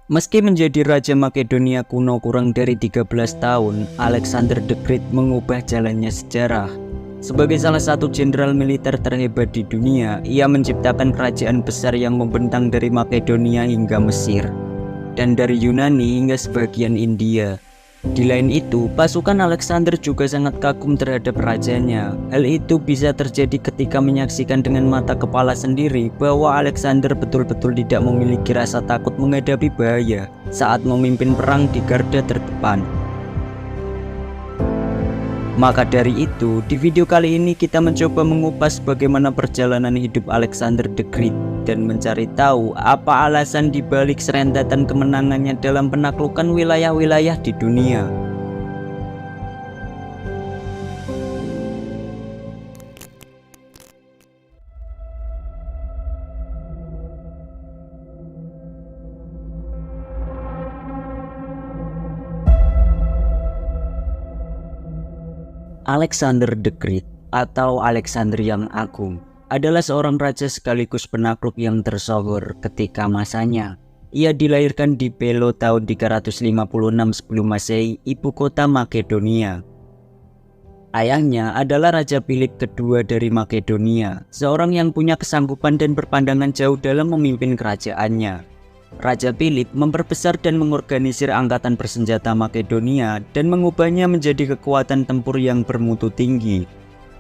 Meski menjadi Raja Makedonia kuno kurang dari 13 tahun, Alexander the Great mengubah jalannya sejarah. Sebagai salah satu jenderal militer terhebat di dunia, ia menciptakan kerajaan besar yang membentang dari Makedonia hingga Mesir, dan dari Yunani hingga sebagian India. Di lain itu, pasukan Alexander juga sangat kagum terhadap rajanya. Hal itu bisa terjadi ketika menyaksikan dengan mata kepala sendiri bahwa Alexander betul-betul tidak memiliki rasa takut menghadapi bahaya saat memimpin perang di garda terdepan. Maka dari itu, di video kali ini kita mencoba mengupas bagaimana perjalanan hidup Alexander the Great dan mencari tahu apa alasan dibalik serentetan kemenangannya dalam penaklukan wilayah-wilayah di dunia. Alexander the Great atau Alexander yang Agung adalah seorang raja sekaligus penakluk yang tersohor ketika masanya. Ia dilahirkan di Pelo tahun 356 sebelum Masehi, ibu kota Makedonia. Ayahnya adalah Raja Philip kedua dari Makedonia, seorang yang punya kesanggupan dan berpandangan jauh dalam memimpin kerajaannya. Raja Philip memperbesar dan mengorganisir angkatan bersenjata Makedonia dan mengubahnya menjadi kekuatan tempur yang bermutu tinggi.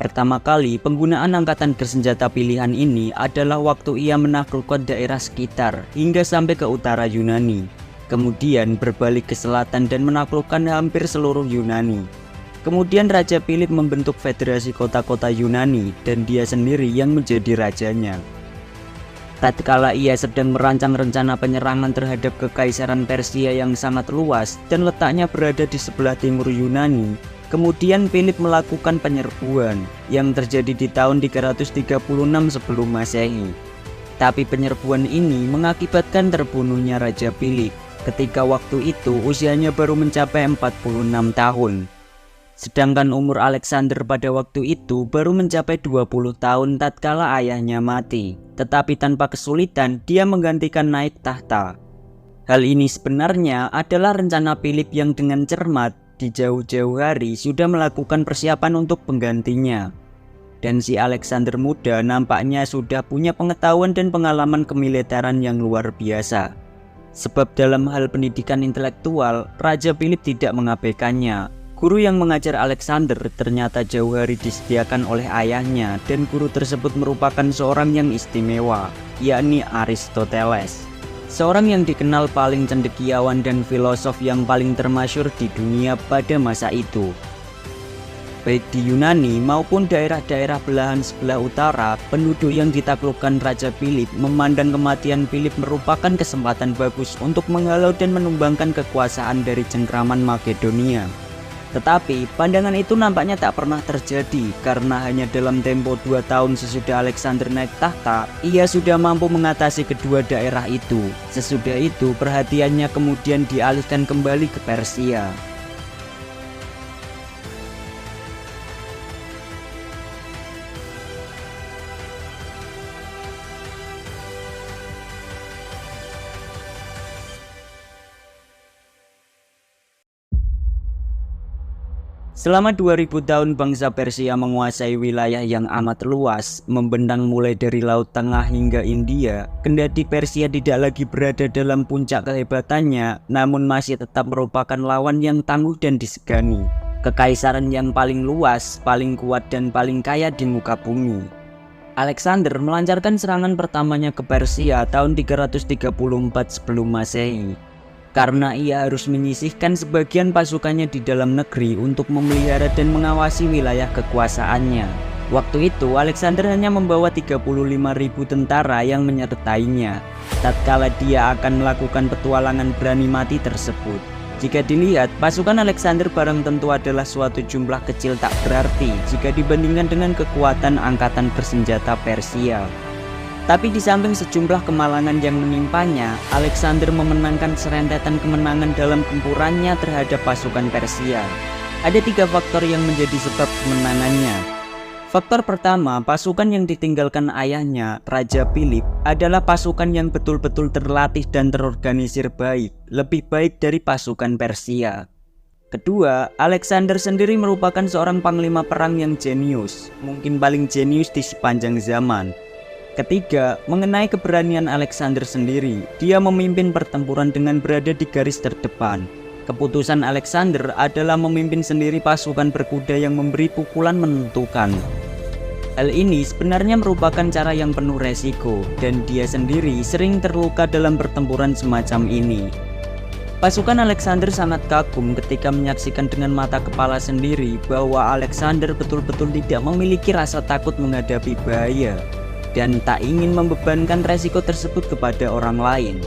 Pertama kali penggunaan angkatan bersenjata pilihan ini adalah waktu ia menaklukkan daerah sekitar hingga sampai ke utara Yunani. Kemudian berbalik ke selatan dan menaklukkan hampir seluruh Yunani. Kemudian Raja Philip membentuk federasi kota-kota Yunani dan dia sendiri yang menjadi rajanya. Tatkala ia sedang merancang rencana penyerangan terhadap kekaisaran Persia yang sangat luas dan letaknya berada di sebelah timur Yunani, kemudian Philip melakukan penyerbuan yang terjadi di tahun 336 sebelum Masehi. Tapi penyerbuan ini mengakibatkan terbunuhnya Raja Philip ketika waktu itu usianya baru mencapai 46 tahun. Sedangkan umur Alexander pada waktu itu baru mencapai 20 tahun tatkala ayahnya mati. Tetapi tanpa kesulitan dia menggantikan naik tahta. Hal ini sebenarnya adalah rencana Philip yang dengan cermat di jauh-jauh hari sudah melakukan persiapan untuk penggantinya. Dan si Alexander muda nampaknya sudah punya pengetahuan dan pengalaman kemiliteran yang luar biasa. Sebab dalam hal pendidikan intelektual, Raja Philip tidak mengabaikannya. Guru yang mengajar Alexander ternyata jauh hari disediakan oleh ayahnya dan guru tersebut merupakan seorang yang istimewa, yakni Aristoteles. Seorang yang dikenal paling cendekiawan dan filosof yang paling termasyhur di dunia pada masa itu. Baik di Yunani maupun daerah-daerah belahan sebelah utara, penduduk yang ditaklukkan Raja Philip memandang kematian Philip merupakan kesempatan bagus untuk menghalau dan menumbangkan kekuasaan dari cengkraman Makedonia. Tetapi pandangan itu nampaknya tak pernah terjadi karena hanya dalam tempo 2 tahun sesudah Alexander naik tahta, ia sudah mampu mengatasi kedua daerah itu. Sesudah itu perhatiannya kemudian dialihkan kembali ke Persia. Selama 2000 tahun bangsa Persia menguasai wilayah yang amat luas, membentang mulai dari Laut Tengah hingga India. Kendati Persia tidak lagi berada dalam puncak kehebatannya, namun masih tetap merupakan lawan yang tangguh dan disegani. Kekaisaran yang paling luas, paling kuat dan paling kaya di muka bumi. Alexander melancarkan serangan pertamanya ke Persia tahun 334 sebelum Masehi. Karena ia harus menyisihkan sebagian pasukannya di dalam negeri untuk memelihara dan mengawasi wilayah kekuasaannya. Waktu itu Alexander hanya membawa 35.000 tentara yang menyertainya tatkala dia akan melakukan petualangan berani mati tersebut. Jika dilihat, pasukan Alexander barang tentu adalah suatu jumlah kecil tak berarti jika dibandingkan dengan kekuatan angkatan bersenjata Persia. Tapi di samping sejumlah kemalangan yang menimpanya, Alexander memenangkan serentetan kemenangan dalam gempurannya terhadap pasukan Persia. Ada 3 faktor yang menjadi sebab kemenangannya. Faktor pertama, pasukan yang ditinggalkan ayahnya, Raja Philip, adalah pasukan yang betul-betul terlatih dan terorganisir baik, lebih baik dari pasukan Persia. Kedua, Alexander sendiri merupakan seorang panglima perang yang jenius, mungkin paling jenius di sepanjang zaman. Ketiga, mengenai keberanian Alexander sendiri, dia memimpin pertempuran dengan berada di garis terdepan. Keputusan Alexander adalah memimpin sendiri pasukan berkuda yang memberi pukulan menentukan. Hal ini sebenarnya merupakan cara yang penuh resiko, dan dia sendiri sering terluka dalam pertempuran semacam ini. Pasukan Alexander sangat kagum ketika menyaksikan dengan mata kepala sendiri bahwa Alexander betul-betul tidak memiliki rasa takut menghadapi bahaya, dan tak ingin membebankan resiko tersebut kepada orang lain.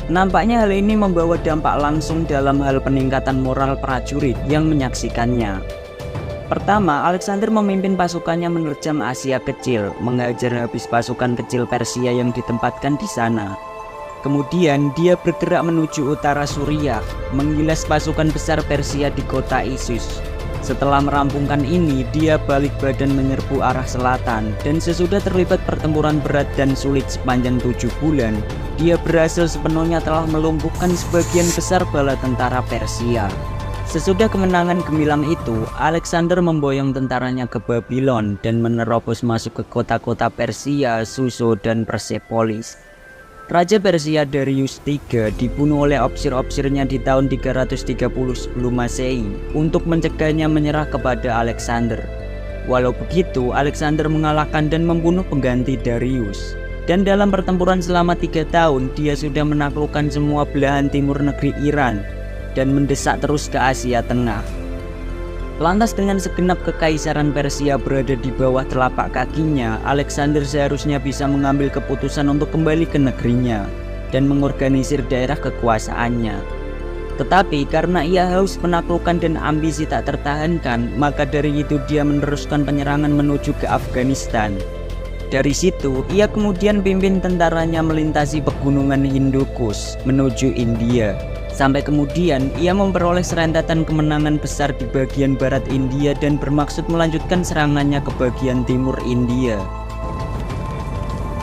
Nampaknya hal ini membawa dampak langsung dalam hal peningkatan moral prajurit yang menyaksikannya. Pertama, Alexander memimpin pasukannya menerjang Asia Kecil, menghajar habis pasukan kecil Persia yang ditempatkan di sana. Kemudian dia bergerak menuju utara Suriah, menggilas pasukan besar Persia di kota Isus. Setelah merampungkan ini, dia balik badan menyerbu arah selatan, dan sesudah terlibat pertempuran berat dan sulit sepanjang 7 bulan, dia berhasil sepenuhnya telah melumpuhkan sebagian besar bala tentara Persia. Sesudah kemenangan gemilang itu, Alexander memboyong tentaranya ke Babylon dan menerobos masuk ke kota-kota Persia, Susa, dan Persepolis. Raja Persia Darius III dibunuh oleh opsir-opsirnya di tahun 330 sebelum Masehi untuk mencegahnya menyerah kepada Alexander. Walau begitu, Alexander mengalahkan dan membunuh pengganti Darius. Dan dalam pertempuran selama 3 tahun, dia sudah menaklukkan semua belahan timur negeri Iran dan mendesak terus ke Asia Tengah. Lantas dengan segenap kekaisaran Persia berada di bawah telapak kakinya, Alexander seharusnya bisa mengambil keputusan untuk kembali ke negerinya dan mengorganisir daerah kekuasaannya. Tetapi karena ia haus penaklukan dan ambisi tak tertahankan, maka dari itu dia meneruskan penyerangan menuju ke Afghanistan. Dari situ, ia kemudian pimpin tentaranya melintasi pegunungan Hindukush menuju India. Sampai kemudian ia memperoleh serentetan kemenangan besar di bagian barat India dan bermaksud melanjutkan serangannya ke bagian timur India.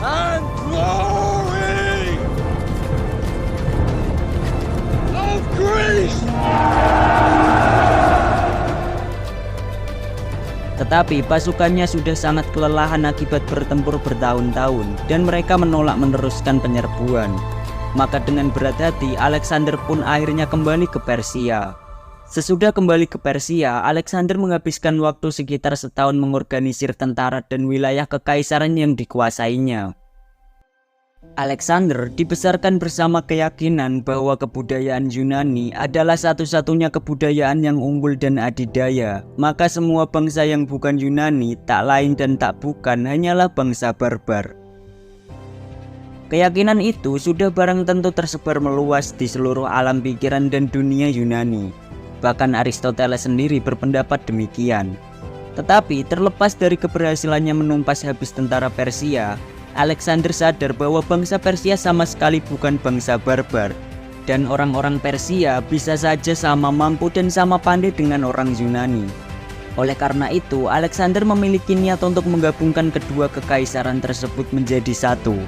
And glory of Greece. Tetapi pasukannya sudah sangat kelelahan akibat bertempur bertahun-tahun dan mereka menolak meneruskan penyerbuan. Maka dengan berat hati, Alexander pun akhirnya kembali ke Persia. Sesudah kembali ke Persia, Alexander menghabiskan waktu sekitar setahun mengorganisir tentara dan wilayah kekaisaran yang dikuasainya. Alexander dibesarkan bersama keyakinan bahwa kebudayaan Yunani adalah satu-satunya kebudayaan yang unggul dan adidaya. Maka semua bangsa yang bukan Yunani, tak lain dan tak bukan, hanyalah bangsa barbar. Keyakinan itu sudah barang tentu tersebar meluas di seluruh alam pikiran dan dunia Yunani. Bahkan Aristoteles sendiri berpendapat demikian. Tetapi terlepas dari keberhasilannya menumpas habis tentara Persia, Alexander sadar bahwa bangsa Persia sama sekali bukan bangsa barbar. Dan orang-orang Persia bisa saja sama mampu dan sama pandai dengan orang Yunani. Oleh karena itu, Alexander memiliki niat untuk menggabungkan kedua kekaisaran tersebut menjadi satu.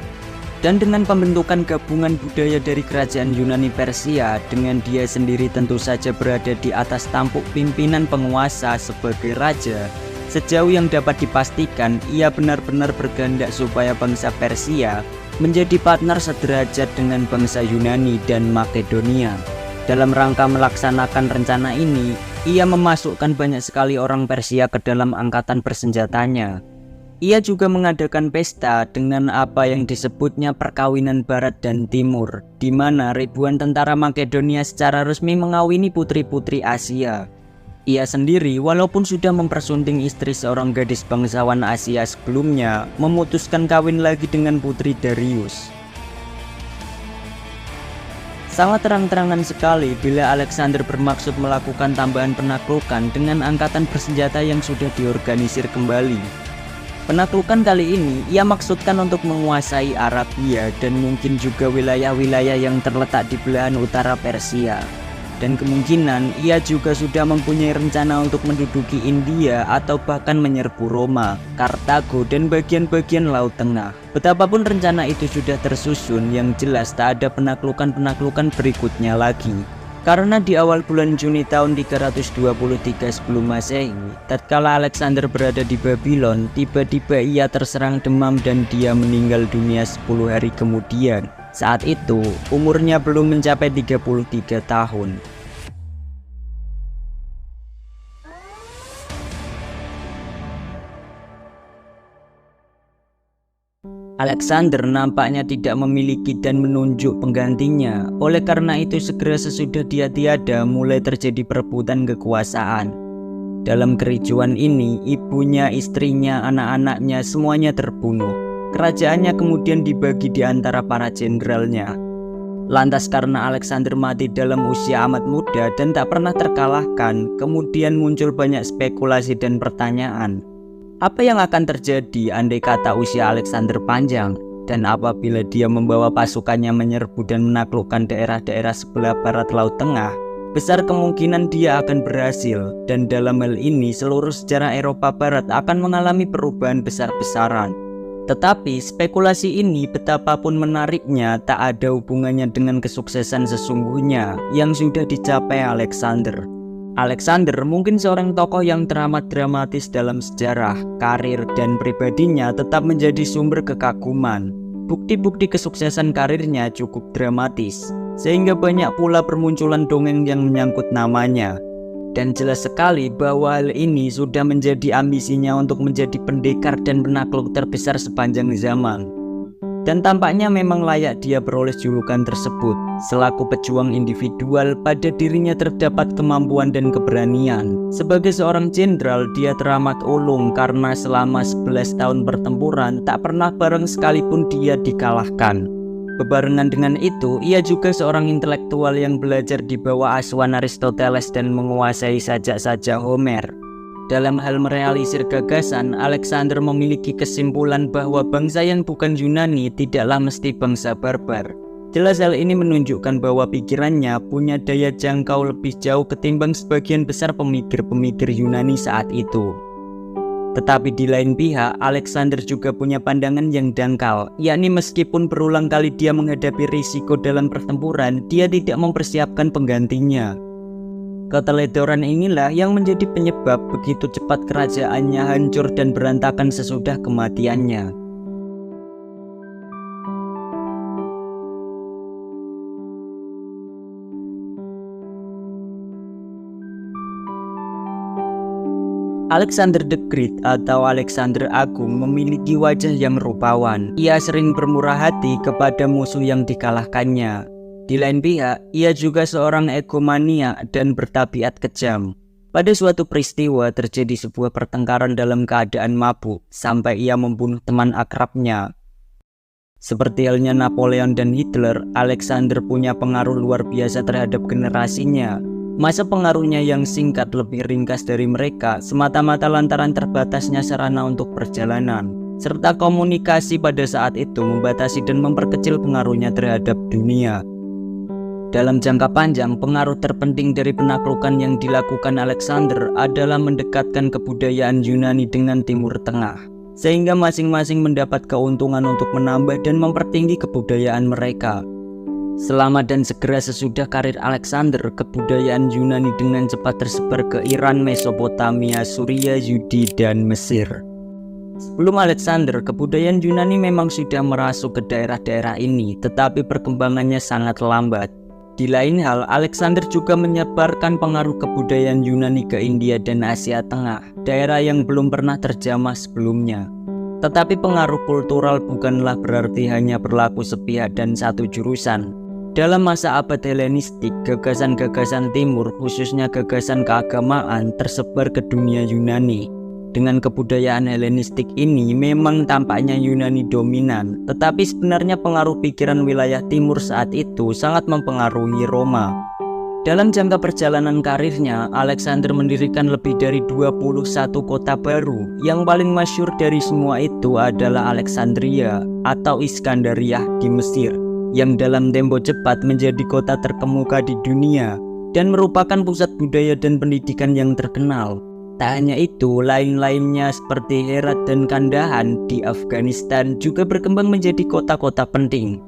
Dan dengan pembentukan gabungan budaya dari kerajaan Yunani Persia, dengan dia sendiri tentu saja berada di atas tampuk pimpinan penguasa sebagai raja, sejauh yang dapat dipastikan ia benar-benar berkehendak supaya bangsa Persia menjadi partner sederajat dengan bangsa Yunani dan Makedonia. Dalam rangka melaksanakan rencana ini, ia memasukkan banyak sekali orang Persia ke dalam angkatan bersenjatanya. Ia juga mengadakan pesta dengan apa yang disebutnya perkawinan Barat dan Timur, di mana ribuan tentara Makedonia secara resmi mengawini putri-putri Asia. Ia sendiri, walaupun sudah mempersunting istri seorang gadis bangsawan Asia sebelumnya, memutuskan kawin lagi dengan putri Darius. Sangat terang-terangan sekali bila Alexander bermaksud melakukan tambahan penaklukan dengan angkatan bersenjata yang sudah diorganisir kembali. Penaklukan kali ini ia maksudkan untuk menguasai Arabia dan mungkin juga wilayah-wilayah yang terletak di belahan utara Persia. dan kemungkinan ia juga sudah mempunyai rencana untuk menduduki India atau bahkan menyerbu Roma, Kartago, dan bagian-bagian Laut Tengah. Betapapun rencana itu sudah tersusun, yang jelas tak ada penaklukan-penaklukan berikutnya lagi. Karena di awal bulan Juni tahun 323 sebelum Masehi, tatkala Alexander berada di Babylon, tiba-tiba ia terserang demam dan dia meninggal dunia 10 hari kemudian. Saat itu, umurnya belum mencapai 33 tahun. Alexander nampaknya tidak memiliki dan menunjuk penggantinya. Oleh karena itu, segera sesudah dia tiada, mulai terjadi perebutan kekuasaan. Dalam kericuan ini, ibunya, istrinya, anak-anaknya semuanya terbunuh. Kerajaannya kemudian dibagi di antara para jenderalnya. Lantas karena Alexander mati dalam usia amat muda dan tak pernah terkalahkan, kemudian muncul banyak spekulasi dan pertanyaan. Apa yang akan terjadi andai kata usia Alexander panjang? Dan apabila dia membawa pasukannya menyerbu dan menaklukkan daerah-daerah sebelah barat Laut Tengah? Besar kemungkinan dia akan berhasil, dan dalam hal ini seluruh sejarah Eropa Barat akan mengalami perubahan besar-besaran. Tetapi spekulasi ini betapapun menariknya tak ada hubungannya dengan kesuksesan sesungguhnya yang sudah dicapai Alexander. Alexander mungkin seorang tokoh yang teramat dramatis dalam sejarah, karir, dan pribadinya tetap menjadi sumber kekaguman. Bukti-bukti kesuksesan karirnya cukup dramatis, sehingga banyak pula permunculan dongeng yang menyangkut namanya. Dan jelas sekali bahwa hal ini sudah menjadi ambisinya untuk menjadi pendekar dan penakluk terbesar sepanjang zaman. Dan tampaknya memang layak dia beroleh julukan tersebut. Selaku pejuang individual, pada dirinya terdapat kemampuan dan keberanian. Sebagai seorang jenderal, dia teramat ulung karena selama 11 tahun pertempuran tak pernah bareng sekalipun dia dikalahkan. Bebarengan dengan itu, ia juga seorang intelektual yang belajar di bawah asuhan Aristoteles dan menguasai sajak-sajak Homer. Dalam hal merealisir gagasan, Alexander memiliki kesimpulan bahwa bangsa yang bukan Yunani tidaklah mesti bangsa barbar. Jelas hal ini menunjukkan bahwa pikirannya punya daya jangkau lebih jauh ketimbang sebagian besar pemikir-pemikir Yunani saat itu. Tetapi di lain pihak, Alexander juga punya pandangan yang dangkal, yakni meskipun berulang kali dia menghadapi risiko dalam pertempuran, dia tidak mempersiapkan penggantinya. Keteledoran inilah yang menjadi penyebab begitu cepat kerajaannya hancur dan berantakan sesudah kematiannya. Alexander the Great atau Alexander Agung memiliki wajah yang rupawan. Ia sering bermurah hati kepada musuh yang dikalahkannya. Di lain pihak, ia juga seorang egomaniak dan bertabiat kejam. Pada suatu peristiwa terjadi sebuah pertengkaran dalam keadaan mabuk, sampai ia membunuh teman akrabnya. Seperti halnya Napoleon dan Hitler, Alexander punya pengaruh luar biasa terhadap generasinya. Masa pengaruhnya yang singkat lebih ringkas dari mereka semata-mata lantaran terbatasnya sarana untuk perjalanan, serta komunikasi pada saat itu membatasi dan memperkecil pengaruhnya terhadap dunia. Dalam jangka panjang, pengaruh terpenting dari penaklukan yang dilakukan Alexander adalah mendekatkan kebudayaan Yunani dengan Timur Tengah, sehingga masing-masing mendapat keuntungan untuk menambah dan mempertinggi kebudayaan mereka. Selama dan segera sesudah karir Alexander, kebudayaan Yunani dengan cepat tersebar ke Iran, Mesopotamia, Suria, Yudi, dan Mesir. Sebelum Alexander, kebudayaan Yunani memang sudah merasuk ke daerah-daerah ini, tetapi perkembangannya sangat lambat. Di lain hal, Alexander juga menyebarkan pengaruh kebudayaan Yunani ke India dan Asia Tengah, daerah yang belum pernah terjamah sebelumnya. Tetapi pengaruh kultural bukanlah berarti hanya berlaku sepihak dan satu jurusan. Dalam masa abad Helenistik, gagasan-gagasan timur, khususnya gagasan keagamaan, tersebar ke dunia Yunani. Dengan kebudayaan Helenistik ini memang tampaknya Yunani dominan, tetapi sebenarnya pengaruh pikiran wilayah timur saat itu sangat mempengaruhi Roma. Dalam jangka perjalanan karirnya, Alexander mendirikan lebih dari 21 kota baru. Yang paling masyhur dari semua itu adalah Alexandria atau Iskandariah di Mesir, yang dalam tempo cepat menjadi kota terkemuka di dunia. dan merupakan pusat budaya dan pendidikan yang terkenal. Tak hanya itu, lain-lainnya seperti Herat dan Kandahan di Afghanistan juga berkembang menjadi kota-kota penting.